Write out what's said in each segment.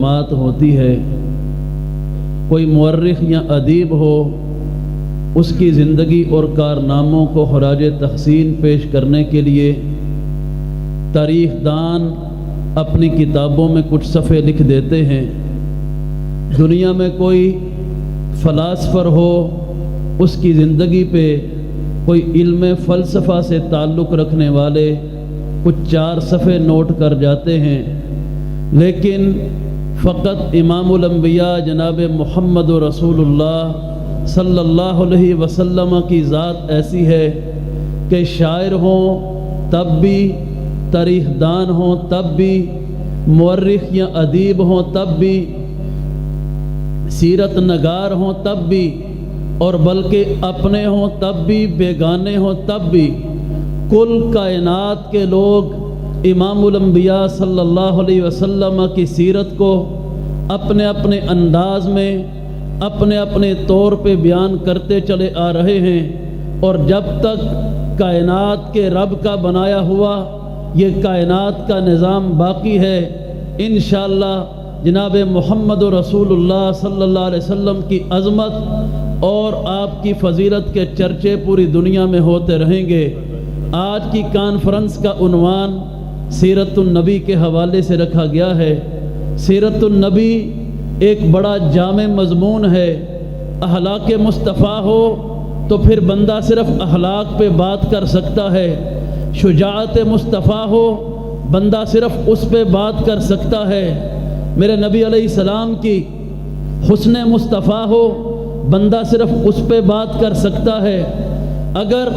بات ہوتی ہے، کوئی مورخ یا ادیب ہو، اس کی زندگی اور کارناموں کو خراج تحسین پیش کرنے کے لیے تاریخ دان اپنی کتابوں میں کچھ صفحے لکھ دیتے ہیں۔ دنیا میں کوئی فلاسفر ہو، اس کی زندگی پہ کوئی علم فلسفہ سے تعلق رکھنے والے کچھ 4 صفحے نوٹ کر جاتے ہیں، لیکن فقط امام الانبیاء جناب محمد رسول اللہ صلی اللہ علیہ وسلم کی ذات ایسی ہے کہ شاعر ہوں تب بھی، تاریخ دان ہوں تب بھی، مورخ یا ادیب ہوں تب بھی، سیرت نگار ہوں تب بھی، اور بلکہ اپنے ہوں تب بھی، بیگانے ہوں تب بھی، کل کائنات کے لوگ امام الانبیاء صلی اللہ علیہ وسلم کی سیرت کو اپنے اپنے انداز میں، اپنے اپنے طور پہ بیان کرتے چلے آ رہے ہیں، اور جب تک کائنات کے رب کا بنایا ہوا یہ کائنات کا نظام باقی ہے، انشاءاللہ جناب محمد رسول اللہ صلی اللہ علیہ وسلم کی عظمت اور آپ کی فضیلت کے چرچے پوری دنیا میں ہوتے رہیں گے۔ آج کی کانفرنس کا عنوان سیرت النبی کے حوالے سے رکھا گیا ہے۔ سیرت النبی ایک بڑا جامع مضمون ہے۔ اخلاق مصطفیٰ ہو تو پھر بندہ صرف اخلاق پہ بات کر سکتا ہے، شجاعت مصطفیٰ ہو بندہ صرف اس پہ بات کر سکتا ہے، میرے نبی علیہ السلام کی حسن مصطفیٰ ہو بندہ صرف اس پہ بات کر سکتا ہے۔ اگر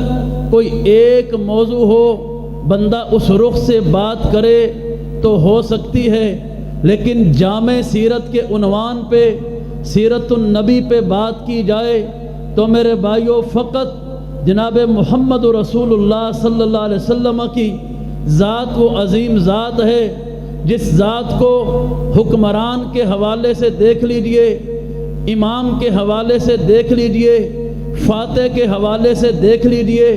کوئی ایک موضوع ہو بندہ اس رخ سے بات کرے تو ہو سکتی ہے، لیکن جامع سیرت کے عنوان پہ، سیرت النبی پہ بات کی جائے تو میرے بھائیوں فقط جناب محمد رسول اللہ صلی اللہ علیہ وسلم کی ذات وہ عظیم ذات ہے جس ذات کو حکمران کے حوالے سے دیکھ لیجئے، امام کے حوالے سے دیکھ لیجئے، فاتح کے حوالے سے دیکھ لیجئے،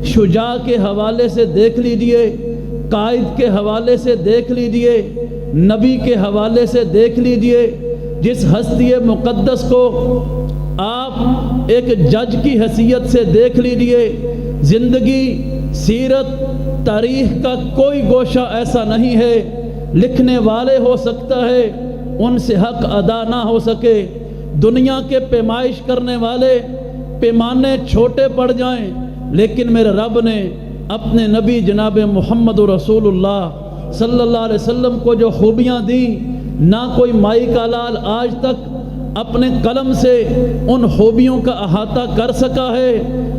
شجاع کے حوالے سے دیکھ لیجئے، قائد کے حوالے سے دیکھ لیجئے، نبی کے حوالے سے دیکھ لیجئے۔ جس ہستی مقدس کو آپ ایک جج کی حیثیت سے دیکھ لیجئے، زندگی، سیرت، تاریخ کا کوئی گوشہ ایسا نہیں ہے، لکھنے والے ہو سکتا ہے ان سے حق ادا نہ ہو سکے، دنیا کے پیمائش کرنے والے پیمانے چھوٹے پڑ جائیں، لیکن میرے رب نے اپنے نبی جناب محمد رسول اللہ صلی اللہ علیہ وسلم کو جو خوبیاں دیں، نہ کوئی مائی کا لال آج تک اپنے قلم سے ان خوبیوں کا احاطہ کر سکا ہے،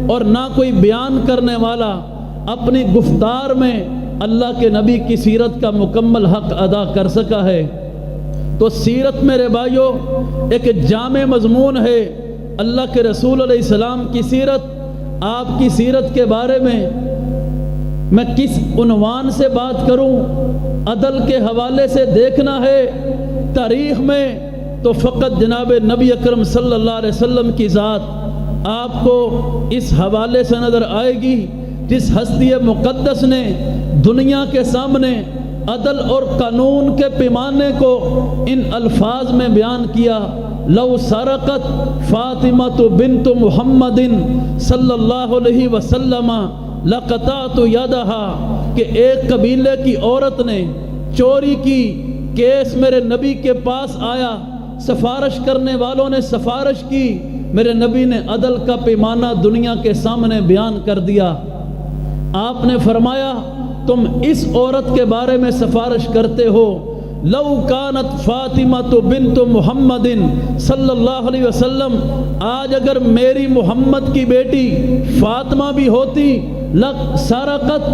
اور نہ کوئی بیان کرنے والا اپنی گفتار میں اللہ کے نبی کی سیرت کا مکمل حق ادا کر سکا ہے۔ تو سیرت میرے بھائیوں ایک جامع مضمون ہے۔ اللہ کے رسول علیہ السلام کی سیرت، آپ کی سیرت کے بارے میں کس عنوان سے بات کروں؟ عدل کے حوالے سے دیکھنا ہے تاریخ میں تو فقط جناب نبی اکرم صلی اللہ علیہ وسلم کی ذات آپ کو اس حوالے سے نظر آئے گی جس ہستی مقدس نے دنیا کے سامنے عدل اور قانون کے پیمانے کو ان الفاظ میں بیان کیا، لو سرقت فاطمہ بنت محمد صلی اللہ علیہ وسلم لقطعت یدہا، کہ ایک قبیلے کی عورت نے چوری کی، کیس میرے نبی کے پاس آیا، سفارش کرنے والوں نے سفارش کی، میرے نبی نے عدل کا پیمانہ دنیا کے سامنے بیان کر دیا۔ آپ نے فرمایا تم اس عورت کے بارے میں سفارش کرتے ہو، لو کانت فاطمہ بنت محمد صلی اللہ علیہ وسلم، آج اگر میری محمد کی بیٹی فاطمہ بھی ہوتی، سرقت،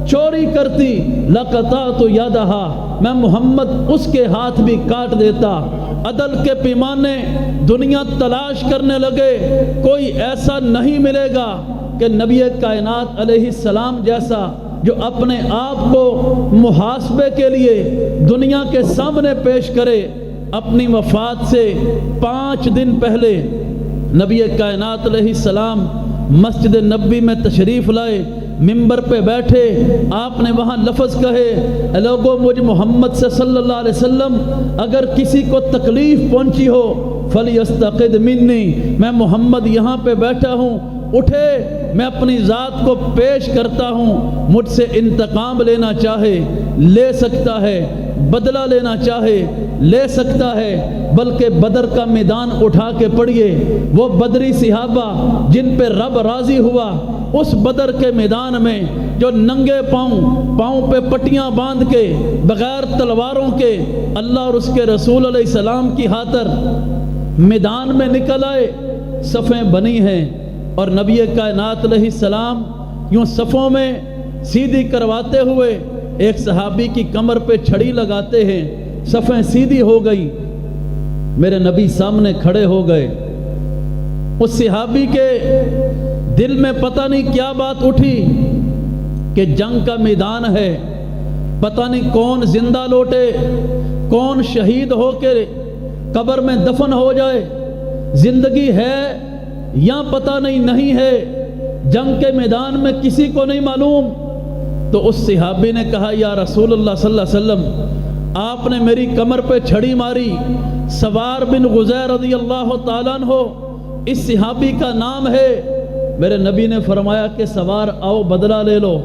چوری کرتی، لقطعت یدہا، میں محمد اس کے ہاتھ بھی کاٹ دیتا۔ عدل کے پیمانے دنیا تلاش کرنے لگے، کوئی ایسا نہیں ملے گا کہ نبی کائنات علیہ السلام جیسا جو اپنے آپ کو محاسبے کے لیے دنیا کے سامنے پیش کرے۔ اپنی وفات سے 5 دن پہلے نبی کائنات علیہ السلام مسجد نبوی میں تشریف لائے، ممبر پہ بیٹھے آپ نے وہاں لفظ کہے، اے لوگوں مجھ محمد سے صلی اللہ علیہ وسلم اگر کسی کو تکلیف پہنچی ہو فلیستقد منی، میں محمد یہاں پہ بیٹھا ہوں، اٹھے میں اپنی ذات کو پیش کرتا ہوں، مجھ سے انتقام لینا چاہے لے سکتا ہے، بدلہ لینا چاہے لے سکتا ہے۔ بلکہ بدر کا میدان اٹھا کے پڑھیے، وہ بدری صحابہ جن پہ رب راضی ہوا، اس بدر کے میدان میں جو ننگے پاؤں پہ پٹیاں باندھ کے بغیر تلواروں کے اللہ اور اس کے رسول علیہ السلام کی خاطر میدان میں نکل آئے، صفیں بنی ہیں اور نبی کائنات علیہ السلام یوں صفوں میں سیدھی کرواتے ہوئے ایک صحابی کی کمر پہ چھڑی لگاتے ہیں، صفیں سیدھی ہو گئی، میرے نبی سامنے کھڑے ہو گئے۔ اس صحابی کے دل میں پتہ نہیں کیا بات اٹھی کہ جنگ کا میدان ہے، پتہ نہیں کون زندہ لوٹے، کون شہید ہو کے قبر میں دفن ہو جائے، زندگی ہے یا پتہ نہیں ہے، جنگ کے میدان میں کسی کو نہیں معلوم۔ تو اس صحابی نے کہا یا رسول اللہ صلی اللہ علیہ وسلم آپ نے میری کمر پہ چھڑی ماری، سوار بن غزیر رضی اللہ تعالیٰ عنہ اس صحابی کا نام ہے۔ میرے نبی نے فرمایا کہ سوار آؤ بدلہ لے لو،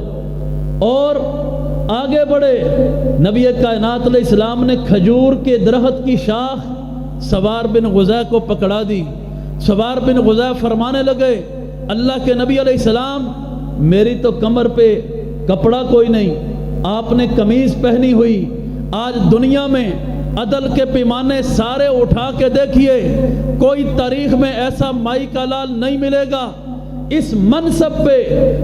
اور آگے بڑھے۔ نبی کائنات علیہ السلام نے کھجور کے درخت کی شاخ سوار بن غزیر کو پکڑا دی۔ سوار بن غزیر فرمانے لگے اللہ کے نبی علیہ السلام میری تو کمر پہ کپڑا کوئی نہیں، آپ نے قمیض پہنی ہوئی، آج دنیا میں عدل کے پیمانے سارے اٹھا کے دیکھیے، کوئی تاریخ میں ایسا مائی کا لال نہیں ملے گا اس منصب پہ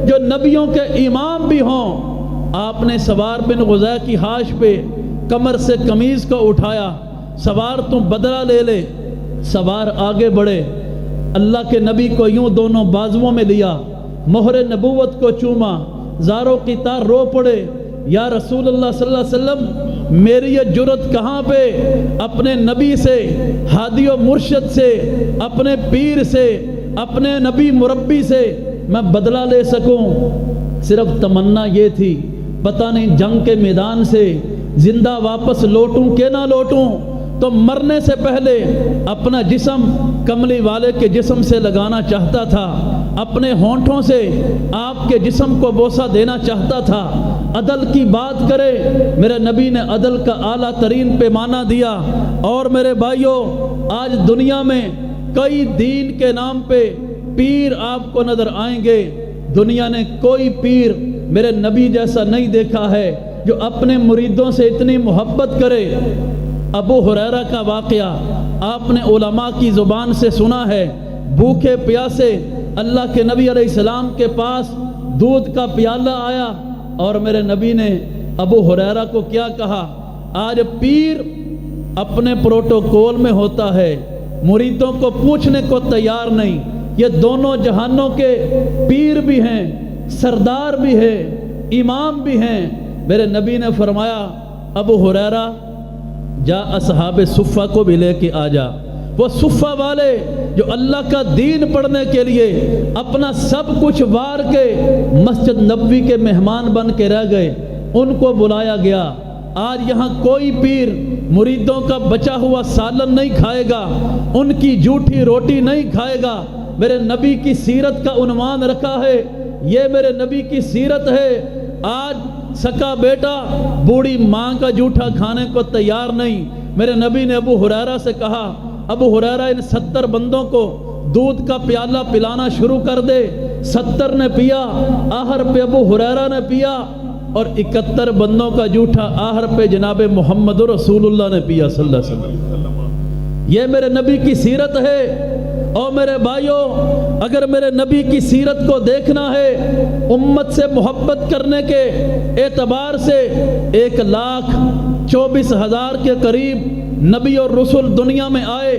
جو نبیوں کے امام بھی ہوں۔ آپ نے سوار بن غزیر کی حاش پہ کمر سے قمیض کو اٹھایا، سوار تم بدلہ لے لے۔ سوار آگے بڑھے، اللہ کے نبی کو یوں دونوں بازوؤں میں لیا، مہر نبوت کو چوما، زاروں کی تار رو پڑے، یا رسول اللہ صلی اللہ علیہ وسلم میری یہ جرت کہاں پہ اپنے نبی سے، ہادی و مرشد سے، اپنے پیر سے، اپنے نبی مربی سے میں بدلہ لے سکوں۔ صرف تمنا یہ تھی پتہ نہیں جنگ کے میدان سے زندہ واپس لوٹوں کہ نہ لوٹوں، تو مرنے سے پہلے اپنا جسم کملی والے کے جسم سے لگانا چاہتا تھا، اپنے ہونٹوں سے آپ کے جسم کو بوسہ دینا چاہتا تھا۔ عدل کی بات کرے، میرے نبی نے عدل کا اعلیٰ ترین پیمانہ دیا۔ اور میرے بھائیوں، آج دنیا میں کئی دین کے نام پہ پیر آپ کو نظر آئیں گے، دنیا نے کوئی پیر میرے نبی جیسا نہیں دیکھا ہے جو اپنے مریدوں سے اتنی محبت کرے۔ ابو ہریرہ کا واقعہ آپ نے علماء کی زبان سے سنا ہے، بھوکے پیاسے اللہ کے نبی علیہ السلام کے پاس دودھ کا پیالہ آیا، اور میرے نبی نے ابو ہریرہ کو کیا کہا، آج پیر اپنے پروٹوکول میں ہوتا ہے، مریدوں کو پوچھنے کو تیار نہیں، یہ دونوں جہانوں کے پیر بھی ہیں، سردار بھی ہیں، امام بھی ہیں۔ میرے نبی نے فرمایا ابو ہریرہ جا اصحاب صفہ کو بھی لے کے آ جا، وہ صفہ والے جو اللہ کا دین پڑھنے کے لیے اپنا سب کچھ وار کے مسجد نبوی کے مہمان بن کے رہ گئے، ان کو بلایا گیا۔ آج یہاں کوئی پیر مریدوں کا بچا ہوا سالن نہیں کھائے گا، ان کی جھوٹی روٹی نہیں کھائے گا۔ میرے نبی کی سیرت کا عنوان رکھا ہے، یہ میرے نبی کی سیرت ہے۔ آج سکا بیٹا بوڑھی ماں کا جھوٹا کھانے کو تیار نہیں۔ میرے نبی نے ابو ہریرہ سے کہا، ابو ہریرہ ان 70 بندوں کو دودھ کا پیالہ پلانا شروع کر دے۔ 70 نے پیا، آخر پہ ابو ہریرہ نے پیا، اور 71 بندوں کا جھوٹا آخر پہ جناب محمد رسول اللہ نے پیا صلی اللہ علیہ وسلم۔ یہ میرے نبی کی سیرت ہے۔ اور میرے بھائیوں، اگر میرے نبی کی سیرت کو دیکھنا ہے، امت سے محبت کرنے کے اعتبار سے 1,24,000 کے قریب نبی اور رسول دنیا میں آئے،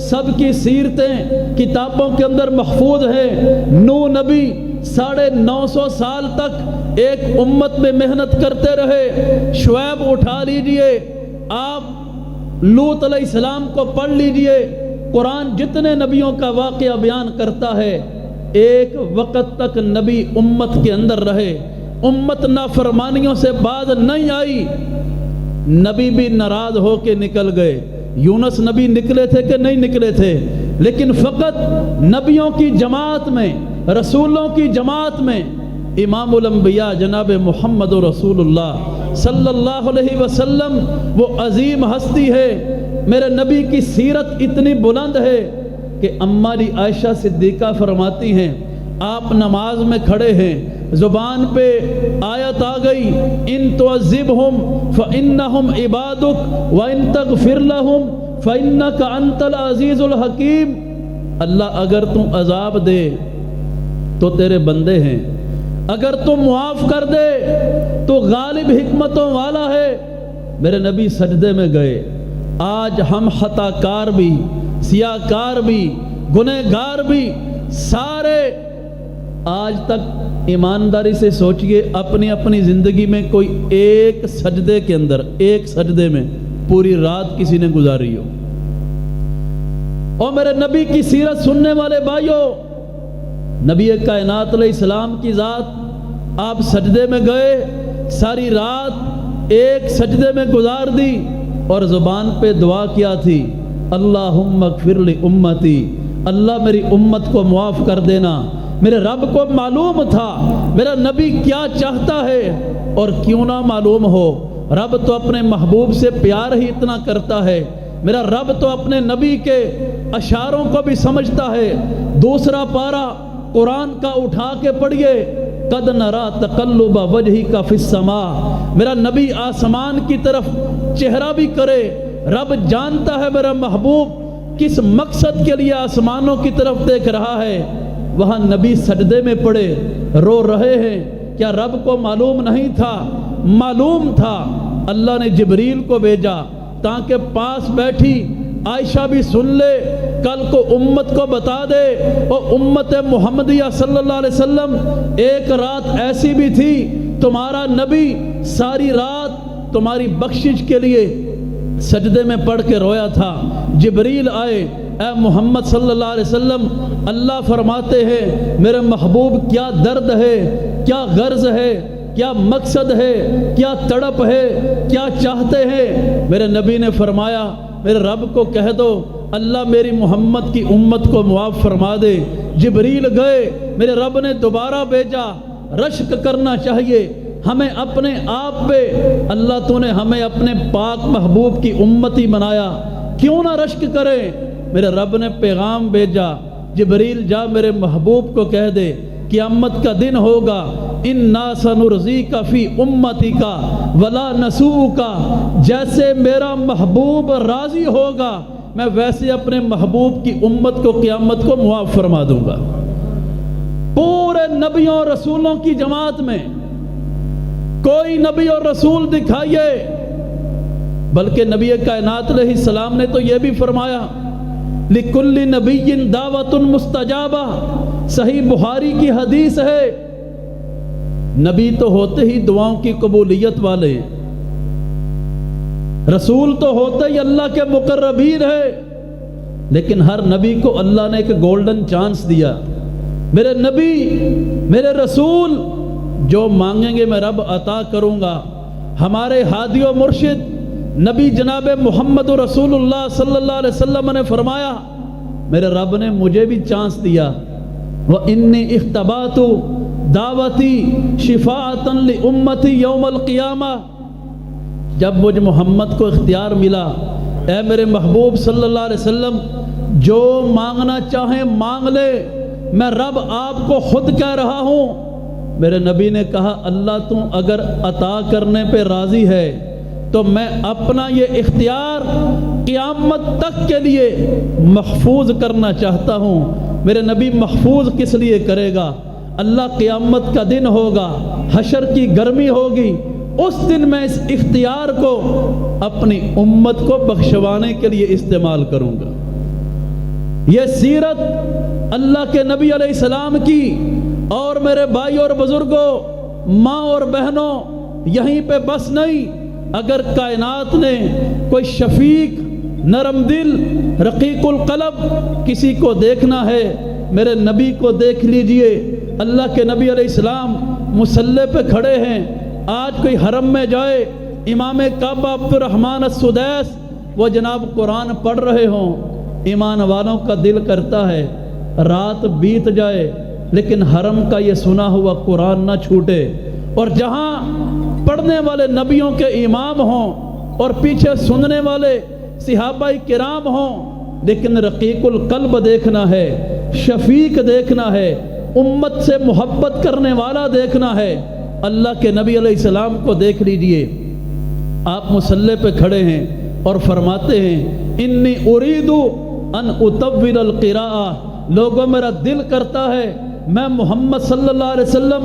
سب کی سیرتیں کتابوں کے اندر محفوظ ہیں۔ نوح نبی 950 سال تک ایک امت میں محنت کرتے رہے۔ شعیب اٹھا لیجئے، آپ لوط علیہ السلام کو پڑھ لیجئے، قرآن جتنے نبیوں کا واقعہ بیان کرتا ہے، ایک وقت تک نبی امت کے اندر رہے، امت نافرمانیوں سے باز نہیں آئی، نبی بھی ناراض ہو کے نکل گئے۔ یونس نبی نکلے تھے کہ نہیں نکلے تھے؟ لیکن فقط نبیوں کی جماعت میں، رسولوں کی جماعت میں امام الانبیاء جناب محمد رسول اللہ صلی اللہ علیہ وسلم وہ عظیم ہستی ہے۔ میرے نبی کی سیرت اتنی بلند ہے کہ اماں عائشہ صدیقہ فرماتی ہیں، آپ نماز میں کھڑے ہیں، زبان پہ آیت آ گئی، ان تعذبہم فانہم عبادک وان تغفر لہم فانک انت العزیز الحکیم۔ اللہ اگر تم عذاب دے تو تیرے بندے ہیں، اگر تم معاف کر دے تو غالب حکمتوں والا ہے۔ میرے نبی سجدے میں گئے۔ آج ہم خطا کار بھی، سیاہ کار بھی، گنہگار بھی، سارے آج تک ایمانداری سے سوچئے اپنی اپنی زندگی میں کوئی ایک سجدے کے اندر، ایک سجدے میں پوری رات کسی نے گزاری ہو۔ اور میرے نبی کی سیرت سننے والے بھائیوں، نبی کائنات علیہ السلام کی ذات، آپ سجدے میں گئے، ساری رات ایک سجدے میں گزار دی اور زبان پہ دعا کیا تھی، اللہم اغفر لی امتی، اللہ میری امت کو معاف کر دینا۔ میرے رب کو معلوم تھا میرا نبی کیا چاہتا ہے، اور کیوں نہ معلوم ہو، رب تو اپنے محبوب سے پیار ہی اتنا کرتا ہے، میرا رب تو اپنے نبی کے اشاروں کو بھی سمجھتا ہے۔ دوسرا پارہ قرآن کا اٹھا کے پڑھیے، قد نرا تقلب وجہک فی السماء، میرا نبی آسمان کی طرف چہرہ بھی کرے، رب جانتا ہے میرا محبوب کس مقصد کے لیے آسمانوں کی طرف دیکھ رہا ہے۔ وہاں نبی سجدے میں پڑے رو رہے ہیں، کیا رب کو معلوم نہیں تھا؟ معلوم تھا۔ اللہ نے جبریل کو بھیجا تاکہ پاس بیٹھی عائشہ بھی سن لے، کل کو امت کو بتا دے۔ اور امت محمدیہ صلی اللہ علیہ وسلم، ایک رات ایسی بھی تھی تمہارا نبی ساری رات تمہاری بخشش کے لیے سجدے میں پڑھ کے رویا تھا۔ جبریل آئے، اے محمد صلی اللہ علیہ وسلم، اللہ فرماتے ہیں میرے محبوب کیا درد ہے، کیا غرض ہے، کیا مقصد ہے، کیا تڑپ ہے، کیا چاہتے ہیں؟ میرے نبی نے فرمایا میرے رب کو کہہ دو اللہ میری محمد کی امت کو معاف فرما دے۔ جبریل گئے، میرے رب نے دوبارہ بھیجا، رشک کرنا چاہیے ہمیں اپنے آپ پہ، اللہ تو نے ہمیں اپنے پاک محبوب کی امتی بنایا، کیوں نہ رشک کریں؟ میرے رب نے پیغام بھیجا، جبریل جا میرے محبوب کو کہہ دے قیامت کا دن ہوگا، اِنَّا سَنُرْضِيكَ فِي أُمَّتِكَ وَلَا نَسُوءُكَ، جیسے میرا محبوب راضی ہوگا میں ویسے اپنے محبوب کی امت کو قیامت کو معاف فرما دوں گا۔ پورے نبیوں اور رسولوں کی جماعت میں کوئی نبی اور رسول دکھائیے، بلکہ نبی کائنات علیہ السلام نے تو یہ بھی فرمایا لِكُلِّ نَبِيٍّ دَعْوَةٌ مُسْتَجَابَةٌ، صحیح بخاری کی حدیث ہے، نبی تو ہوتے ہی دعاؤں کی قبولیت والے، رسول تو ہوتے ہی اللہ کے مقربین ہے، لیکن ہر نبی کو اللہ نے ایک گولڈن چانس دیا۔ میرے نبی، میرے رسول جو مانگیں گے میں رب عطا کروں گا۔ ہمارے ہادی و مرشد نبی جناب محمد رسول اللہ صلی اللہ علیہ وسلم نے فرمایا میرے رب نے مجھے بھی چانس دیا، وَإِنِّي اِخْتَبَاتُ دعوتی شفاعتاً لِأُمَّتِ یوم القیامہ، جب مجھ محمد کو اختیار ملا، اے میرے محبوب صلی اللہ علیہ وسلم جو مانگنا چاہیں مانگ لے، میں رب آپ کو خود کہہ رہا ہوں۔ میرے نبی نے کہا اللہ تو اگر عطا کرنے پہ راضی ہے تو میں اپنا یہ اختیار قیامت تک کے لیے محفوظ کرنا چاہتا ہوں۔ میرے نبی محفوظ کس لیے کرے گا؟ اللہ قیامت کا دن ہوگا، حشر کی گرمی ہوگی، اس دن میں اس اختیار کو اپنی امت کو بخشوانے کے لیے استعمال کروں گا۔ یہ سیرت اللہ کے نبی علیہ السلام کی۔ اور میرے بھائی اور بزرگوں، ماں اور بہنوں، یہیں پہ بس نہیں، اگر کائنات نے کوئی شفیق، نرم دل، رقیق القلب کسی کو دیکھنا ہے، میرے نبی کو دیکھ لیجئے، اللہ کے نبی علیہ السلام مصلی پہ کھڑے ہیں۔ آج کوئی حرم میں جائے، امام کعبہ عبد الرحمن السدیس وہ جناب قرآن پڑھ رہے ہوں، ایمان والوں کا دل کرتا ہے رات بیت جائے لیکن حرم کا یہ سنا ہوا قرآن نہ چھوٹے، اور جہاں پڑھنے والے نبیوں کے امام ہوں اور پیچھے سننے والے صحابہ کرام ہوں، لیکن رقیق القلب دیکھنا ہے، شفیق دیکھنا ہے، امت سے محبت کرنے والا دیکھنا ہے۔ اللہ کے نبی علیہ السلام کو دیکھ لیجئے، آپ مصلی پہ کھڑے ہیں اور فرماتے ہیں انی ارید ان اطول القراءہ، لوگوں میرا دل کرتا ہے میں محمد صلی اللہ علیہ وسلم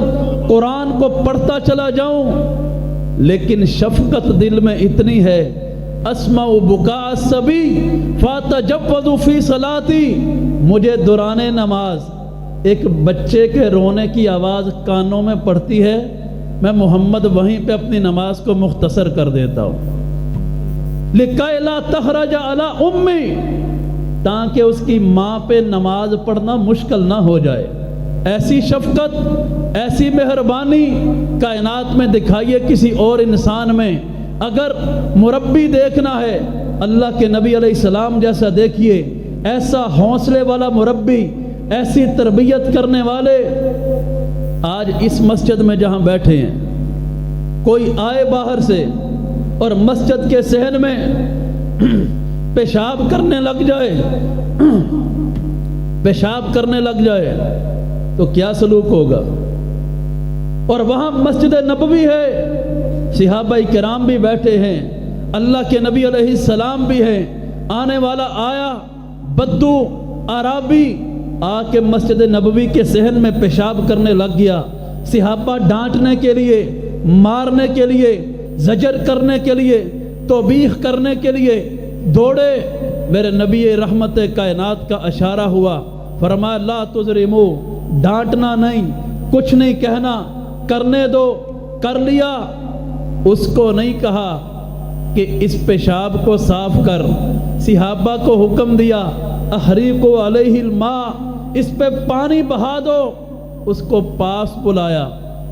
قرآن کو پڑھتا چلا جاؤں، لیکن شفقت دل میں اتنی ہے، اسمع بکاء الصبی فاتجوز فی صلاتی، مجھے دوران نماز ایک بچے کے رونے کی آواز کانوں میں پڑتی ہے، میں محمد وہیں پہ اپنی نماز کو مختصر کر دیتا ہوں، لِکَيْ لَا تَخْرَجَ عَلَىٰ أُمِّ، تاکہ اس کی ماں پہ نماز پڑھنا مشکل نہ ہو جائے۔ ایسی شفقت، ایسی مہربانی کائنات میں دکھائیے کسی اور انسان میں۔ اگر مربی دیکھنا ہے اللہ کے نبی علیہ السلام جیسا دیکھیے، ایسا حوصلے والا مربی، ایسی تربیت کرنے والے۔ آج اس مسجد میں جہاں بیٹھے ہیں، کوئی آئے باہر سے اور مسجد کے صحن میں پیشاب کرنے لگ جائے تو کیا سلوک ہوگا؟ اور وہاں مسجد نبوی ہے، صحابہ کرام بھی بیٹھے ہیں، اللہ کے نبی علیہ السلام بھی ہیں، آنے والا آیا بدو عرابی آ کے مسجد نبوی کے صحن میں پیشاب کرنے لگ گیا، صحابہ ڈانٹنے کے لیے، مارنے کے لیے، زجر کرنے کے لیے، توبیخ کرنے کے لیے دوڑے۔ میرے نبی رحمت کائنات کا اشارہ ہوا، فرمایا لا تظلمو، ڈانٹنا نہیں، کچھ نہیں کہنا، کرنے دو، کر لیا۔ اس کو نہیں کہا کہ اس پیشاب کو صاف کر، صحابہ کو حکم دیا احریقو علیہ الماء، اس پہ پانی بہا دو۔ اس کو پاس بلایا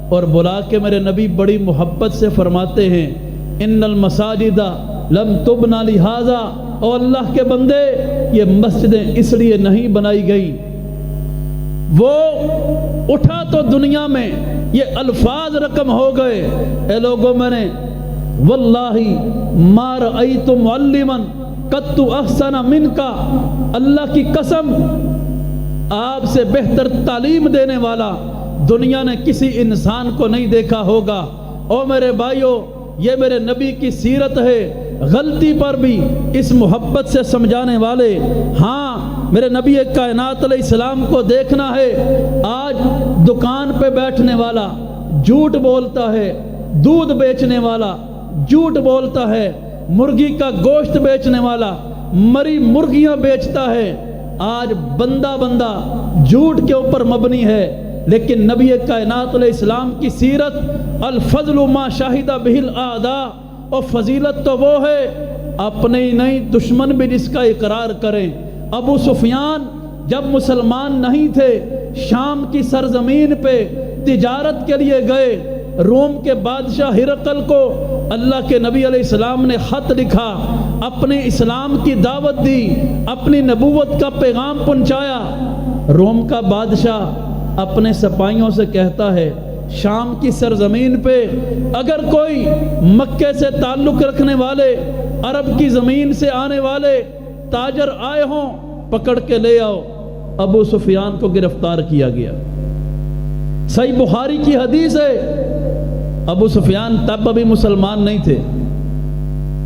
اور بلا کے میرے نبی بڑی محبت سے فرماتے ہیں ان المساجد لم تبنا لہذا، او اللہ کے بندے یہ مسجدیں اس لیے نہیں بنائی گئی۔ وہ اٹھا تو دنیا میں یہ الفاظ رقم ہو گئے، اے لوگوں میں نے واللہ ما رأیت معلما قط احسن منکا، اللہ کی قسم آپ سے بہتر تعلیم دینے والا دنیا نے کسی انسان کو نہیں دیکھا ہوگا۔ او میرے بھائیو، یہ میرے نبی کی سیرت ہے، غلطی پر بھی اس محبت سے سمجھانے والے۔ ہاں میرے نبی کائنات علیہ السلام کو دیکھنا ہے۔ آج دکان پہ بیٹھنے والا جھوٹ بولتا ہے، دودھ بیچنے والا جھوٹ بولتا ہے، مرغی کا گوشت بیچنے والا مری مرغیاں بیچتا ہے۔ آج بندہ جھوٹ کے اوپر مبنی ہے، لیکن نبی کائنات علیہ السلام کی سیرت الفضل ما شاہد بہ الاعداء، اور فضیلت تو وہ ہے اپنے ہی نہیں دشمن بھی جس کا اقرار کریں۔ ابو سفیان جب مسلمان نہیں تھے، شام کی سرزمین پہ تجارت کے لیے گئے، روم کے بادشاہ ہرقل کو اللہ کے نبی علیہ السلام نے خط لکھا، اپنے اسلام کی دعوت دی، اپنی نبوت کا پیغام پہنچایا۔ روم کا بادشاہ اپنے سپاہیوں سے کہتا ہے شام کی سرزمین پہ اگر کوئی مکے سے تعلق رکھنے والے، عرب کی زمین سے آنے والے تاجر آئے ہوں، پکڑ کے لے آؤ۔ ابو سفیان کو گرفتار کیا گیا۔ صحیح بخاری کی حدیث ہے، ابو سفیان تب ابھی مسلمان نہیں تھے۔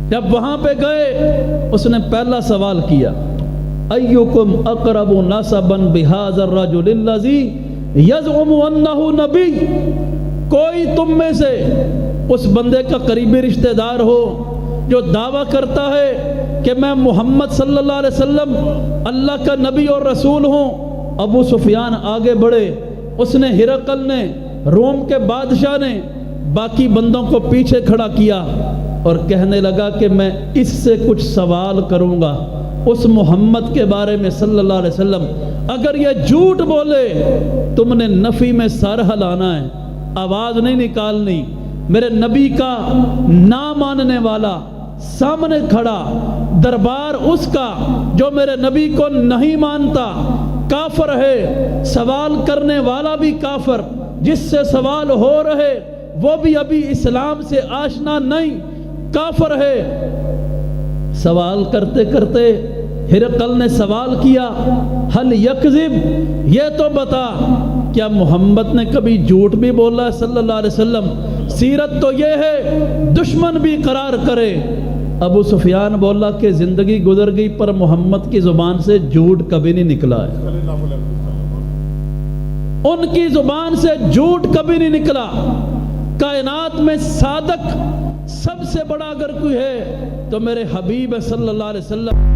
جب وہاں پہ گئے، اس نے پہلا سوال کیا ایکم اقرب نسبا بہذا الرجل الذی یزعم انہ نبی، کوئی تم میں سے اس بندے کا قریبی رشتہ دار ہو جو دعویٰ کرتا ہے کہ میں محمد صلی اللہ علیہ وسلم اللہ کا نبی اور رسول ہوں؟ ابو سفیان آگے بڑھے، اس نے ہرقل نے، روم کے بادشاہ نے باقی بندوں کو پیچھے کھڑا کیا اور کہنے لگا کہ میں اس سے کچھ سوال کروں گا، اس محمد کے بارے میں صلی اللہ علیہ وسلم، اگر یہ جھوٹ بولے تم نے نفی میں سر ہلانا ہے، آواز نہیں نکالنی۔ میرے نبی کا نہ ماننے والا سامنے کھڑا، دربار اس کا جو میرے نبی کو نہیں مانتا کافر ہے، سوال کرنے والا بھی کافر، جس سے سوال ہو رہے وہ بھی ابھی اسلام سے آشنا نہیں، کافر ہے۔ سوال کرتے کرتے ہرقل نے سوال کیا، حل یکذب، یہ تو بتا کیا محمد نے کبھی جھوٹ بھی بولا ہے صلی اللہ علیہ وسلم؟ سیرت تو یہ ہے دشمن بھی قرار کرے۔ ابو سفیان بولا کہ زندگی گزر گئی پر محمد کی زبان سے جھوٹ کبھی نہیں نکلا ہے، ان کی زبان سے جھوٹ کبھی نہیں نکلا۔ کائنات میں صادق سب سے بڑا اگر کوئی ہے تو میرے حبیب صلی اللہ علیہ وسلم۔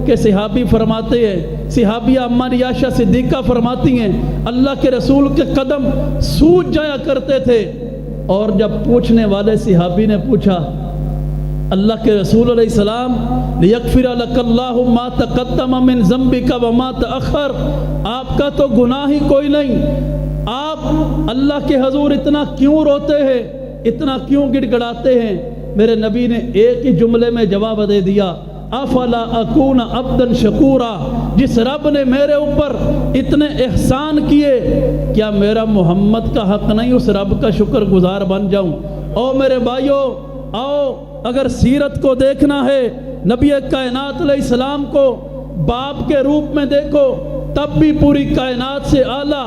کہ صحابی فرماتے ہیں، صحابیہ اما عائشہ صدیقہ فرماتی ہیں اللہ کے رسول کے قدم سوج جایا کرتے تھے، اور جب پوچھنے والے صحابی نے پوچھا اللہ کے رسول علیہ السلام لیغفر لک اللہ ما تقدم من ذنبک وما تأخر، آپ کا تو گناہ ہی کوئی نہیں، آپ اللہ کے حضور اتنا کیوں روتے ہیں، اتنا کیوں گڑ گڑاتے ہیں؟ میرے نبی نے ایک ہی جملے میں جواب دے دیا، افلا اکون عبدا شکورا، جس رب نے میرے اوپر اتنے احسان کیے، کیا میرا محمد کا حق نہیں اس رب کا شکر گزار بن جاؤں؟ او میرے بھائیو، آؤ اگر سیرت کو دیکھنا ہے، نبی کائنات علیہ السلام کو باپ کے روپ میں دیکھو، تب بھی پوری کائنات سے اعلیٰ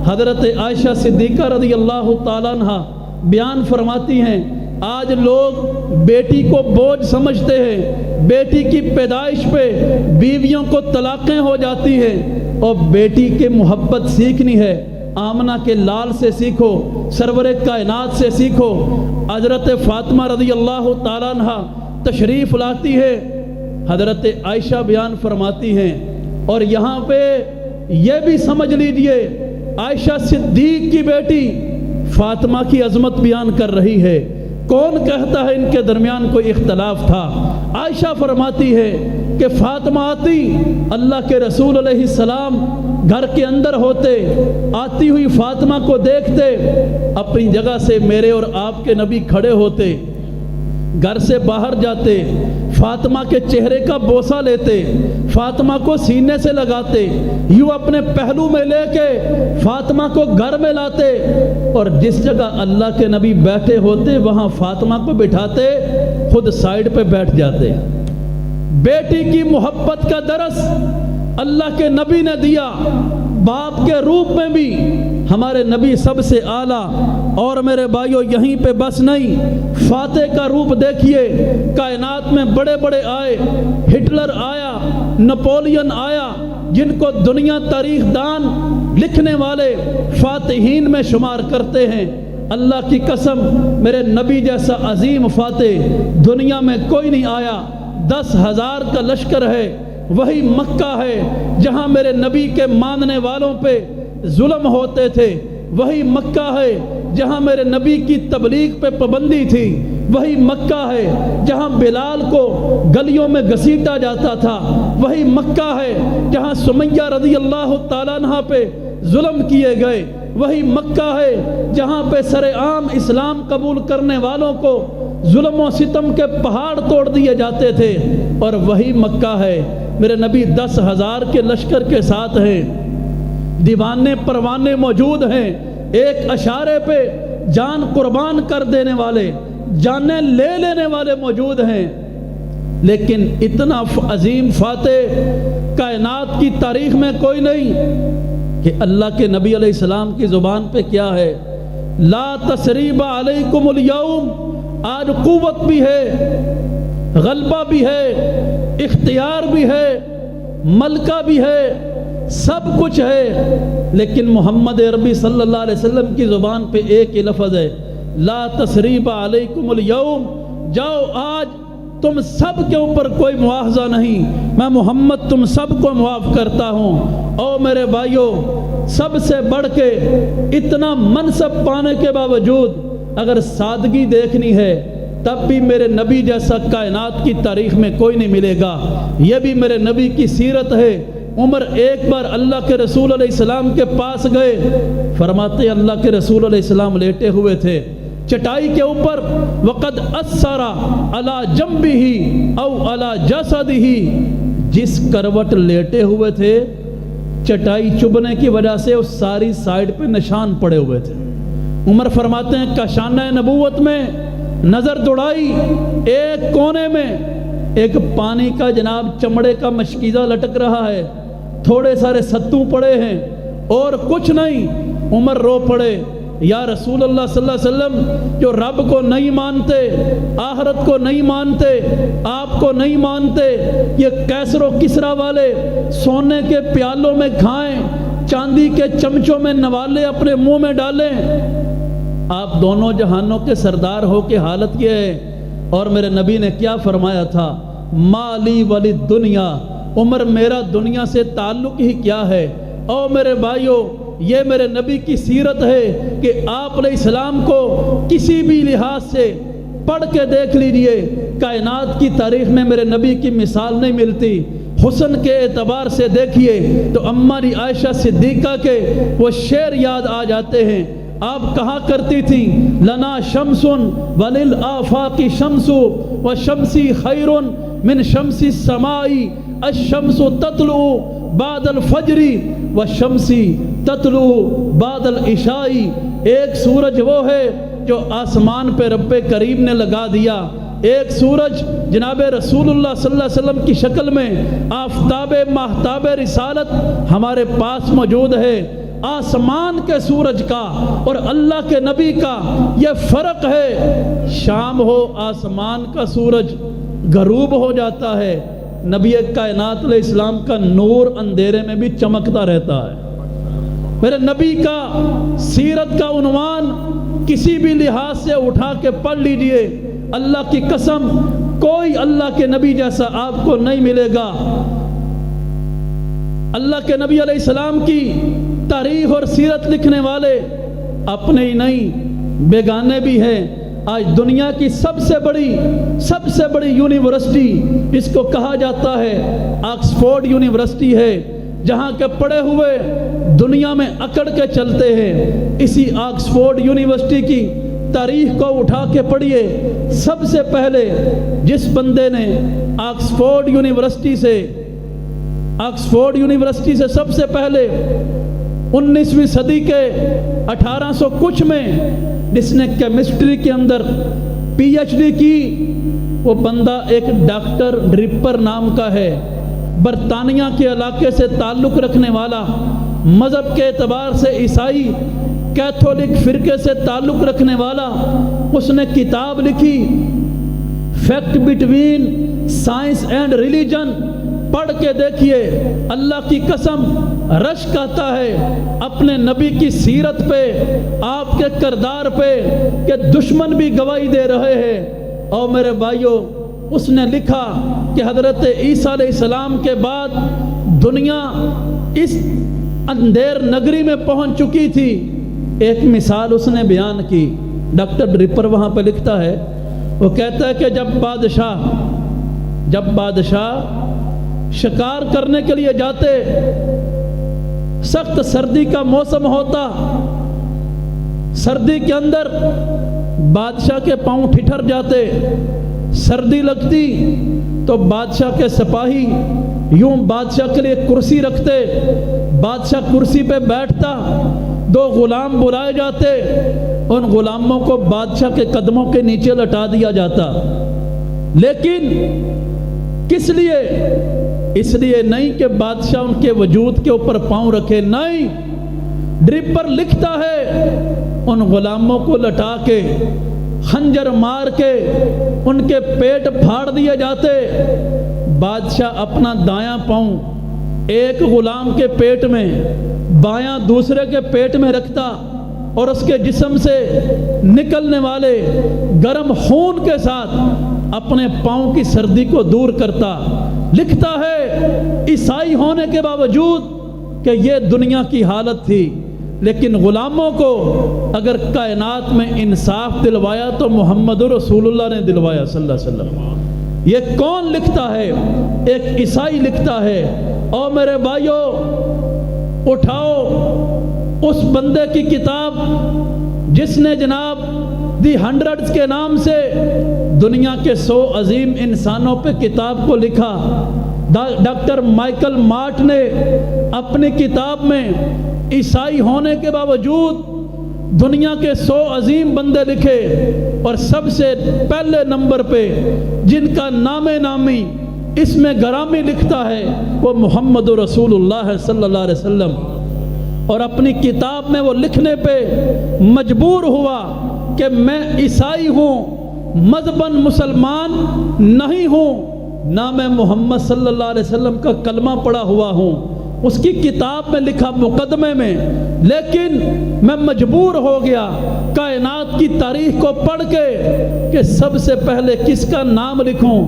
حضرت عائشہ صدیقہ رضی اللہ تعالیٰ عنہ بیان فرماتی ہیں، آج لوگ بیٹی کو بوجھ سمجھتے ہیں، بیٹی کی پیدائش پہ بیویوں کو طلاقیں ہو جاتی ہیں، اور بیٹی کے محبت سیکھنی ہے آمنہ کے لال سے سیکھو، سرور کائنات سے سیکھو۔ حضرت فاطمہ رضی اللہ تعالیٰ عنہ تشریف لاتی ہے، حضرت عائشہ بیان فرماتی ہیں، اور یہاں پہ یہ بھی سمجھ لیجئے عائشہ صدیق کی بیٹی فاطمہ کی عظمت بیان کر رہی ہے۔ کون کہتا ہے ان کے درمیان کوئی اختلاف تھا؟ عائشہ فرماتی ہے کہ فاطمہ آتی، اللہ کے رسول علیہ السلام گھر کے اندر ہوتے، آتی ہوئی فاطمہ کو دیکھتے، اپنی جگہ سے میرے اور آپ کے نبی کھڑے ہوتے، گھر سے باہر جاتے، فاطمہ کے چہرے کا بوسہ لیتے، فاطمہ کو سینے سے لگاتے، یوں اپنے پہلو میں لے کے فاطمہ کو گھر میں لاتے، اور جس جگہ اللہ کے نبی بیٹھے ہوتے وہاں فاطمہ کو بٹھاتے، خود سائیڈ پہ بیٹھ جاتے۔ بیٹی کی محبت کا درس اللہ کے نبی نے دیا، باپ کے روپ میں بھی ہمارے نبی سب سے اعلیٰ۔ اور میرے بھائیو یہیں پہ بس نہیں، فاتح کا روپ دیکھیے، کائنات میں بڑے بڑے آئے، ہٹلر آیا، نپولین آیا، جن کو دنیا تاریخ دان لکھنے والے فاتحین میں شمار کرتے ہیں۔ اللہ کی قسم میرے نبی جیسا عظیم فاتح دنیا میں کوئی نہیں آیا۔ 10,000 کا لشکر ہے، وہی مکہ ہے جہاں میرے نبی کے ماننے والوں پہ ظلم ہوتے تھے، وہی مکہ ہے جہاں میرے نبی کی تبلیغ پہ پابندی تھی، وہی مکہ ہے جہاں بلال کو گلیوں میں گھسیٹا جاتا تھا، وہی مکہ ہے جہاں سمیہ رضی اللہ تعالیٰ عنہ پہ ظلم کیے گئے، وہی مکہ ہے جہاں پہ سر عام اسلام قبول کرنے والوں کو ظلم و ستم کے پہاڑ توڑ دیے جاتے تھے، اور وہی مکہ ہے میرے نبی 10,000 کے لشکر کے ساتھ ہیں، دیوانے پروانے موجود ہیں، ایک اشارے پہ جان قربان کر دینے والے، جانیں لے لینے والے موجود ہیں، لیکن اتنا عظیم فاتح کائنات کی تاریخ میں کوئی نہیں کہ اللہ کے نبی علیہ السلام کی زبان پہ کیا ہے؟ لا تثریب علیکم اليوم، آج قوت بھی ہے، غلبہ بھی ہے، اختیار بھی ہے، ملکہ بھی ہے، سب کچھ ہے، لیکن محمد عربی صلی اللہ علیہ وسلم کی زبان پہ ایک ہی لفظ ہے، لا تثریب علیکم اليوم، جاؤ آج تم سب کے اوپر کوئی مواخذہ نہیں، میں محمد تم سب کو معاف کرتا ہوں۔ او میرے بھائیو، سب سے بڑھ کے اتنا منصب پانے کے باوجود اگر سادگی دیکھنی ہے تب بھی میرے نبی جیسا کائنات کی تاریخ میں کوئی نہیں ملے گا۔ یہ بھی میرے نبی کی سیرت ہے۔ عمر ایک بار اللہ کے رسول علیہ السلام کے پاس گئے، فرماتے اللہ کے رسول علیہ السلام لیٹے ہوئے تھے چٹائی کے اوپر، وقد اثر علی جنبہ او علی جسدہ، جس کروٹ لیٹے ہوئے تھے چٹائی چبھنے کی وجہ سے اس ساری سائیڈ پہ نشان پڑے ہوئے تھے۔ عمر فرماتے ہیں کاشانہ نبوت میں نظر دوڑائی، ایک کونے میں ایک پانی کا جناب چمڑے کا مشکیزہ لٹک رہا ہے، تھوڑے سارے ستو پڑے ہیں اور کچھ نہیں۔ عمر رو پڑے، یا رسول اللہ صلی اللہ علیہ وسلم، جو رب کو نہیں مانتے، آخرت کو نہیں مانتے، آپ کو نہیں مانتے، یہ کیسر و کسرا والے سونے کے پیالوں میں کھائیں، چاندی کے چمچوں میں نوالے اپنے منہ میں ڈالیں، آپ دونوں جہانوں کے سردار ہو کے حالت یہ ہے۔ اور میرے نبی نے کیا فرمایا تھا؟ مالی ولی دنیا، عمر میرا دنیا سے تعلق ہی کیا ہے؟ او میرے بھائیو، یہ میرے نبی کی سیرت ہے کہ آپ علیہ السلام کو کسی بھی لحاظ سے پڑھ کے دیکھ لیجئے، کائنات کی تاریخ میں میرے نبی کی مثال نہیں ملتی۔ حسن کے اعتبار سے دیکھیے تو ہماری عائشہ صدیقہ کے وہ شعر یاد آ جاتے ہیں۔ آپ کہا کرتی تھی لنا شمس وللآفاق شمس وشمسی خیر من شمس السماء، الشمس تطلع بعد الفجر وشمسی تطلع بعد العشاء۔ ایک سورج وہ ہے جو آسمان پہ رب کریم نے لگا دیا، ایک سورج جناب رسول اللہ صلی اللہ علیہ وسلم کی شکل میں آفتاب ماہتاب رسالت ہمارے پاس موجود ہے۔ آسمان کے سورج کا اور اللہ کے نبی کا یہ فرق ہے، شام ہو آسمان کا سورج غروب ہو جاتا ہے، نبی کائنات علیہ السلام کا نور اندھیرے میں بھی چمکتا رہتا ہے۔ میرے نبی کا سیرت کا عنوان کسی بھی لحاظ سے اٹھا کے پڑھ لیجئے، اللہ کی قسم کوئی اللہ کے نبی جیسا آپ کو نہیں ملے گا۔ اللہ کے نبی علیہ السلام کی تاریخ اور سیرت لکھنے والے اپنے ہی نہیں بیگانے بھی ہیں۔ آج دنیا کی سب سے بڑی یونیورسٹی اس کو کہا جاتا ہے آکسفورڈ یونیورسٹی ہے، جہاں کے پڑھے ہوئے دنیا میں اکڑ کے چلتے ہیں۔ اسی آکسفورڈ یونیورسٹی کی تاریخ کو اٹھا کے پڑھیے، سب سے پہلے جس بندے نے آکسفورڈ یونیورسٹی سے سب سے پہلے 19ویں صدی کے 1800 کچھ میں جس نے کیمسٹری کے اندر پی ایچ ڈی کی، وہ بندہ ایک ڈاکٹر ڈرپر نام کا ہے، برطانیہ کے علاقے سے تعلق رکھنے والا، مذہب کے اعتبار سے عیسائی کیتھولک فرقے سے تعلق رکھنے والا۔ اس نے کتاب لکھی fact between science and religion, پڑھ کے دیکھیے، اللہ کی قسم رشک آتا ہے اپنے نبی کی سیرت پہ، آپ کے کردار پہ کہ دشمن بھی گواہی دے رہے ہیں۔ اور میرے بھائیوں، اس نے لکھا کہ حضرت عیسیٰ علیہ السلام کے بعد دنیا اس اندھیر نگری میں پہنچ چکی تھی۔ ایک مثال اس نے بیان کی، ڈاکٹر ڈرپر وہاں پہ لکھتا ہے، وہ کہتا ہے کہ جب بادشاہ شکار کرنے کے لیے جاتے، سخت سردی کا موسم ہوتا، سردی کے اندر بادشاہ کے پاؤں ٹھٹر جاتے، سردی لگتی تو بادشاہ کے سپاہی یوں بادشاہ کے لیے کرسی رکھتے، بادشاہ کرسی پہ بیٹھتا، 2 غلام بلائے جاتے، ان غلاموں کو بادشاہ کے قدموں کے نیچے لٹا دیا جاتا۔ لیکن کس لیے؟ اس لیے نہیں کہ بادشاہ ان کے وجود کے اوپر پاؤں رکھے، نہیں، ڈرپر لکھتا ہے ان غلاموں کو لٹا کے خنجر مار کے ان کے پیٹ پھاڑ دیے جاتے، بادشاہ اپنا دایاں پاؤں ایک غلام کے پیٹ میں، بایاں دوسرے کے پیٹ میں رکھتا اور اس کے جسم سے نکلنے والے گرم خون کے ساتھ اپنے پاؤں کی سردی کو دور کرتا۔ لکھتا ہے عیسائی ہونے کے باوجود کہ یہ دنیا کی حالت تھی، لیکن غلاموں کو اگر کائنات میں انصاف دلوایا تو محمد رسول اللہ نے دلوایا صلی اللہ علیہ وسلم۔ یہ کون لکھتا ہے؟ ایک عیسائی لکھتا ہے۔ اور میرے بھائیوں، اٹھاؤ اس بندے کی کتاب جس نے جناب دی ہنڈرڈز کے نام سے دنیا کے 100 عظیم انسانوں پہ کتاب کو لکھا۔ ڈاکٹر مائیکل مارٹ نے اپنی کتاب میں عیسائی ہونے کے باوجود دنیا کے 100 عظیم بندے لکھے، اور سب سے پہلے نمبر پہ جن کا نام نامی اس میں گرامی لکھتا ہے وہ محمد رسول اللہ صلی اللہ علیہ وسلم۔ اور اپنی کتاب میں وہ لکھنے پہ مجبور ہوا کہ میں عیسائی ہوں، مذہباً مسلمان نہیں ہوں، نہ میں محمد صلی اللہ علیہ وسلم کا کلمہ پڑھا ہوا ہوں۔ اس کی کتاب میں لکھا مقدمے میں، لیکن میں مجبور ہو گیا کائنات کی تاریخ کو پڑھ کے کہ سب سے پہلے کس کا نام لکھوں۔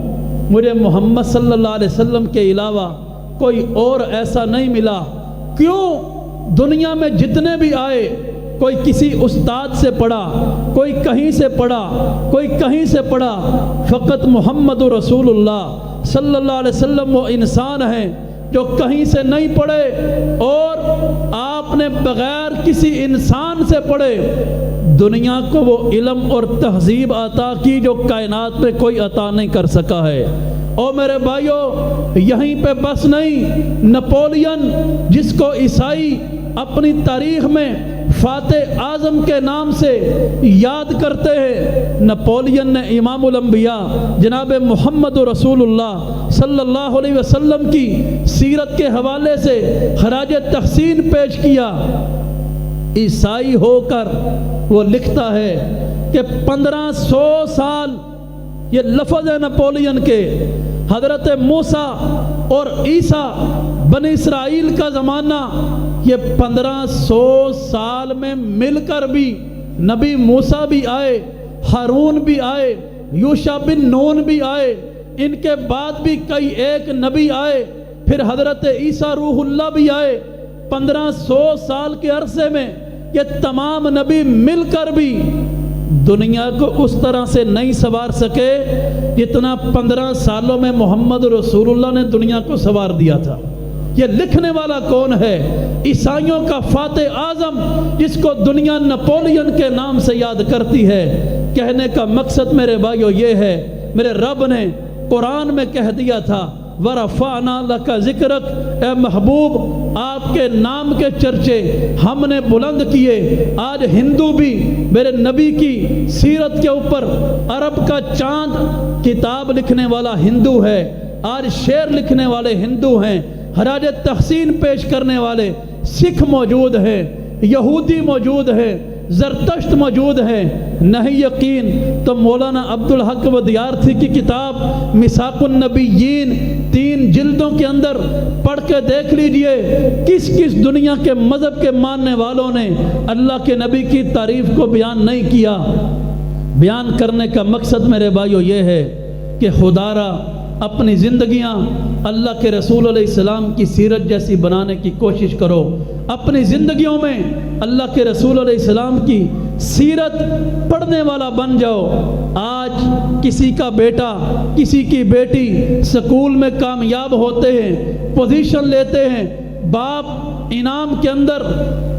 مجھے محمد صلی اللہ علیہ وسلم کے علاوہ کوئی اور ایسا نہیں ملا۔ کیوں؟ دنیا میں جتنے بھی آئے، کوئی کسی استاد سے پڑھا، کوئی کہیں سے پڑھا، کوئی کہیں سے پڑھا، فقط محمد رسول اللہ صلی اللہ علیہ وسلم وہ انسان ہیں جو کہیں سے نہیں پڑھے، اور آپ نے بغیر کسی انسان سے پڑھے دنیا کو وہ علم اور تہذیب عطا کی جو کائنات میں کوئی عطا نہیں کر سکا ہے۔ اور میرے بھائیوں، یہیں پہ بس نہیں، نپولین جس کو عیسائی اپنی تاریخ میں فاتح اعظم کے نام سے یاد کرتے ہیں۔ نپولین نے امام الانبیاء جناب محمد رسول اللہ صلی اللہ علیہ وسلم کی سیرت کے حوالے سے خراج تحسین پیش کیا۔ عیسائی ہو کر وہ لکھتا ہے کہ 1500 سال، یہ لفظ ہے نپولین کے، حضرت موسیٰ اور عیسیٰ بنی اسرائیل کا زمانہ، یہ 1500 سال میں مل کر بھی نبی موسیٰ بھی آئے، ہارون بھی آئے، یوشع بن نون بھی آئے، ان کے بعد بھی کئی ایک نبی آئے، پھر حضرت عیسیٰ روح اللہ بھی آئے۔ 1500 سال کے عرصے میں یہ تمام نبی مل کر بھی دنیا کو اس طرح سے نہیں سنوار سکے جتنا 15 سالوں میں محمد رسول اللہ نے دنیا کو سنوار دیا تھا۔ یہ لکھنے والا کون ہے؟ عیسائیوں کا فاتح اعظم، جس کو دنیا نپولین کے نام سے یاد کرتی ہے۔ کہنے کا مقصد میرے بھائیو یہ ہے، میرے رب نے قرآن میں کہہ دیا تھا وَرَفَعْنَا لَكَ ذِكْرَكَ، اے محبوب آپ کے نام کے چرچے ہم نے بلند کیے۔ آج ہندو بھی میرے نبی کی سیرت کے اوپر عرب کا چاند کتاب لکھنے والا ہندو ہے، آج شعر لکھنے والے ہندو ہیں، خراج تحسین پیش کرنے والے سکھ موجود ہیں، یہودی موجود ہیں، زرتشت موجود ہے۔ نہیں یقین تو مولانا عبدالحق ودیارتھی کی کتاب میثاق النبیین 3 جلدوں کے اندر پڑھ کے دیکھ لیجئے، کس کس دنیا کے مذہب کے ماننے والوں نے اللہ کے نبی کی تعریف کو بیان نہیں کیا۔ بیان کرنے کا مقصد میرے بھائیو یہ ہے کہ خدا را اپنی زندگیاں اللہ کے رسول علیہ السلام کی سیرت جیسی بنانے کی کوشش کرو۔ اپنی زندگیوں میں اللہ کے رسول علیہ السلام کی سیرت پڑھنے والا بن جاؤ۔ آج کسی کا بیٹا، کسی کی بیٹی سکول میں کامیاب ہوتے ہیں، پوزیشن لیتے ہیں، باپ انعام کے اندر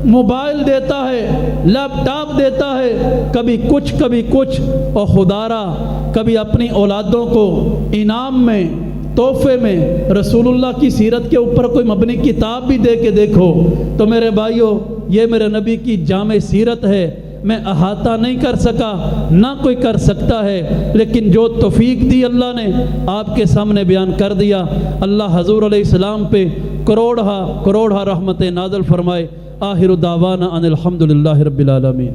موبائل دیتا ہے، لیپ ٹاپ دیتا ہے، کبھی کچھ، اور خدارا کبھی اپنی اولادوں کو انعام میں، تحفے میں رسول اللہ کی سیرت کے اوپر کوئی مبنی کتاب بھی دے کے دیکھو تو میرے بھائیو یہ میرے نبی کی جامع سیرت ہے۔ میں احاطہ نہیں کر سکا، نہ کوئی کر سکتا ہے، لیکن جو توفیق دی اللہ نے آپ کے سامنے بیان کر دیا۔ اللہ حضور علیہ السلام پہ کروڑہ رحمت نازل فرمائے۔ آخر دعوانا ان الحمدللہ رب العالمین۔